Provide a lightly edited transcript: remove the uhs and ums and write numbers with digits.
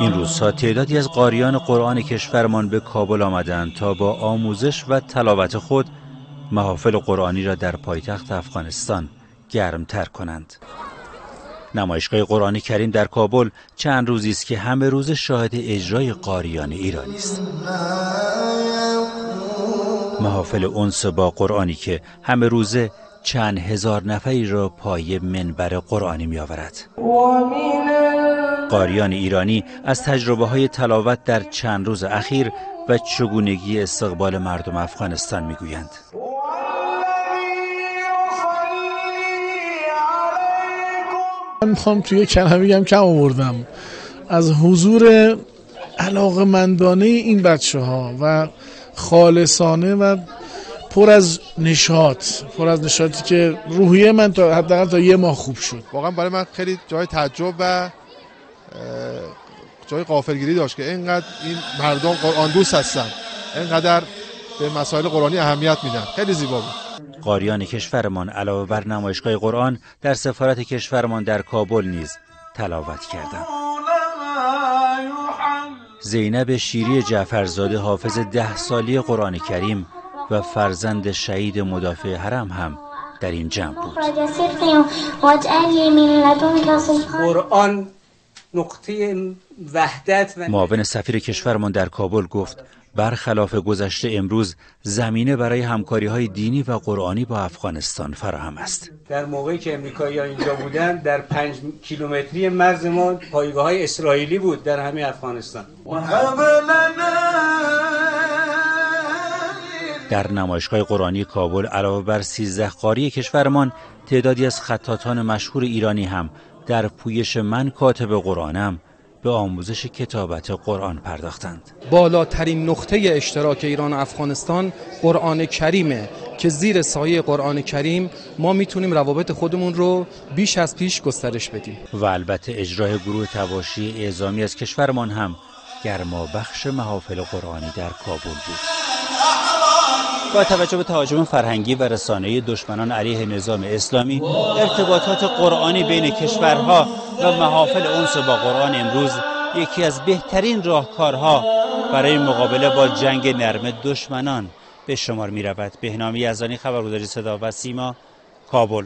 این روزها تعدادی از قاریان قرآن کشورمان به کابل آمدند تا با آموزش و تلاوت خود محافل قرآنی را در پایتخت افغانستان گرمتر کنند. نمایشگاه قرآن کریم در کابل چند روزی است که همه روز شاهد اجرای قاریان ایرانی است. محافل انس با قرآنی که همه روزه چند هزار نفری را پای منبر قرآنی می آورد. قاریان ایرانی از تجربه‌های تلاوت در چند روز اخیر و چگونگی استقبال مردم افغانستان می گویند. من میخوام توی کلمه بگم کم آوردم از حضور علاقه‌مندانه این بچه‌ها و خالصانه و پر از نشاطی که روحیه من تا حداقل تا 1 ماه خوب شد. واقعا برای من خیلی جای تعجب و جای غافلگیری داشت که اینقدر این مردم قرآن دوست هستن، اینقدر به مسائل قرآنی اهمیت میدن. خیلی زیبا بود. قاریان کشورمان علاوه بر نمایشگاه قرآن در سفارت کشورمان در کابل نیز تلاوت کردند. زینب شیری جعفرزاده حافظ 10 سالی قرآن کریم و فرزند شهید مدافع حرم هم در این جمع بود. قرآن نقطه وحدت و معاون سفیر کشورمان در کابل گفت برخلاف گذشته امروز زمینه برای همکاری‌های دینی و قرآنی با افغانستان فراهم است. در موقعی که امریکایی‌ها اینجا بودن در 5 کیلومتری مرز ما پایگاه‌های اسرائیلی بود در همه افغانستان. در نمایشگاه قرآنی کابل علاوه بر 13 قاری کشورمان تعدادی از خطاطان مشهور ایرانی هم در پویش من کاتب قرآنم به آموزش کتابت قرآن پرداختند. بالاترین نقطه اشتراک ایران و افغانستان قرآن کریمه که زیر سایه قرآن کریم ما میتونیم روابط خودمون رو بیش از پیش گسترش بدیم. و البته اجرای گروه تواشی اعزامی از کشورمان هم گرمابخش محافل قرآنی در کابل بود. با توجه به تهاجم فرهنگی و رسانه‌ای دشمنان علیه نظام اسلامی، ارتباطات قرآنی بین کشورها و محافل انس با قرآن امروز یکی از بهترین راهکارها برای مقابله با جنگ نرم دشمنان به شمار می‌رود. بهنام یزدانی، خبرگزاری صدا و سیما، کابل.